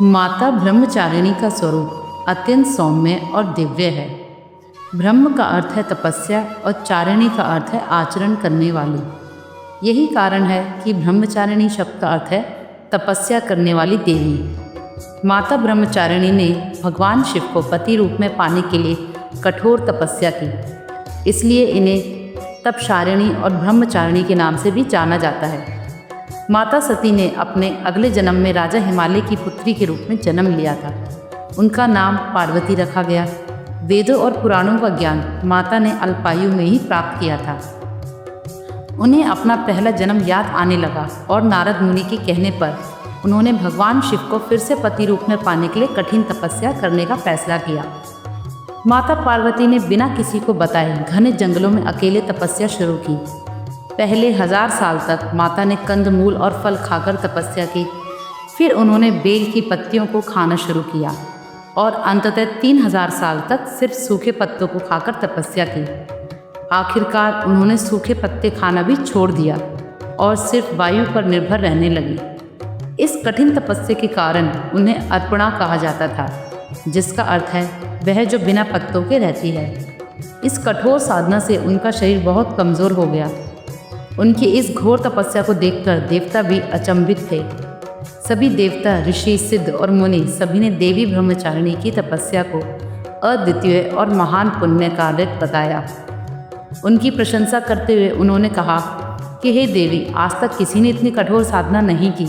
माता ब्रह्मचारिणी का स्वरूप अत्यंत सौम्य और दिव्य है। ब्रह्म का अर्थ है तपस्या और चारिणी का अर्थ है आचरण करने वाली। यही कारण है कि ब्रह्मचारिणी शब्द का अर्थ है तपस्या करने वाली देवी। माता ब्रह्मचारिणी ने भगवान शिव को पति रूप में पाने के लिए कठोर तपस्या की, इसलिए इन्हें तपशारिणी और ब्रह्मचारिणी के नाम से भी जाना जाता है। माता सती ने अपने अगले जन्म में राजा हिमालय की पुत्री के रूप में जन्म लिया था। उनका नाम पार्वती रखा गया। वेदों और पुराणों का ज्ञान माता ने अल्पायु में ही प्राप्त किया था। उन्हें अपना पहला जन्म याद आने लगा और नारद मुनि के कहने पर उन्होंने भगवान शिव को फिर से पति रूप में पाने के लिए कठिन तपस्या करने का फैसला किया। माता पार्वती ने बिना किसी को बताए घने जंगलों में अकेले तपस्या शुरू की। पहले 1000 साल तक माता ने कंदमूल और फल खाकर तपस्या की। फिर उन्होंने बेल की पत्तियों को खाना शुरू किया और अंततः 3000 साल तक सिर्फ सूखे पत्तों को खाकर तपस्या की। आखिरकार उन्होंने सूखे पत्ते खाना भी छोड़ दिया और सिर्फ वायु पर निर्भर रहने लगी। इस कठिन तपस्या के कारण उन्हें अर्पणा कहा जाता था, जिसका अर्थ है वह जो बिना पत्तों के रहती है। इस कठोर साधना से उनका शरीर बहुत कमज़ोर हो गया। उनकी इस घोर तपस्या को देखकर देवता भी अचंभित थे। सभी देवता, ऋषि, सिद्ध और मुनि सभी ने देवी ब्रह्मचारिणी की तपस्या को अद्वितीय और महान पुण्य कार्य बताया। उनकी प्रशंसा करते हुए उन्होंने कहा कि हे देवी, आज तक किसी ने इतनी कठोर साधना नहीं की।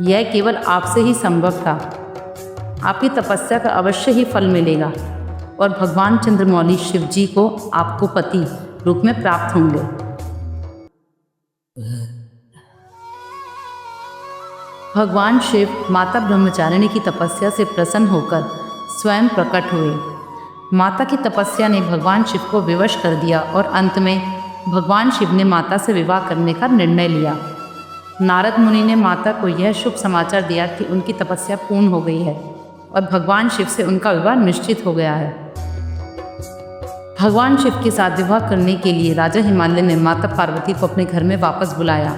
यह केवल आपसे ही संभव था। आपकी तपस्या का अवश्य ही फल मिलेगा और भगवान चंद्रमौली शिव जी को आपको पति रूप में प्राप्त होंगे। भगवान शिव माता ब्रह्मचारिणी की तपस्या से प्रसन्न होकर स्वयं प्रकट हुए। माता की तपस्या ने भगवान शिव को विवश कर दिया और अंत में भगवान शिव ने माता से विवाह करने का निर्णय लिया। नारद मुनि ने माता को यह शुभ समाचार दिया कि उनकी तपस्या पूर्ण हो गई है और भगवान शिव से उनका विवाह निश्चित हो गया है। भगवान शिव के साथ विवाह करने के लिए राजा हिमालय ने माता पार्वती को अपने घर में वापस बुलाया।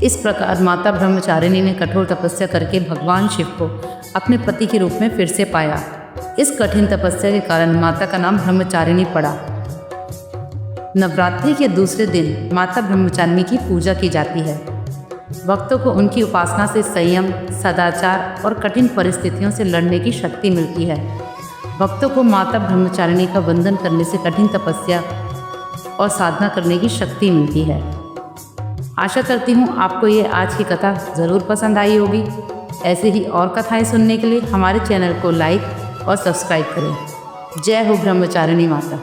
इस प्रकार माता ब्रह्मचारिणी ने कठोर तपस्या करके भगवान शिव को अपने पति के रूप में फिर से पाया। इस कठिन तपस्या के कारण माता का नाम ब्रह्मचारिणी पड़ा। नवरात्रि के दूसरे दिन माता ब्रह्मचारिणी की पूजा की जाती है। भक्तों को उनकी उपासना से संयम, सदाचार और कठिन परिस्थितियों से लड़ने की शक्ति मिलती है। भक्तों को माता ब्रह्मचारिणी का वंदन करने से कठिन तपस्या और साधना करने की शक्ति मिलती है। आशा करती हूँ आपको ये आज की कथा ज़रूर पसंद आई होगी। ऐसे ही और कथाएं सुनने के लिए हमारे चैनल को लाइक और सब्सक्राइब करें। जय हो ब्रह्मचारिणी माता।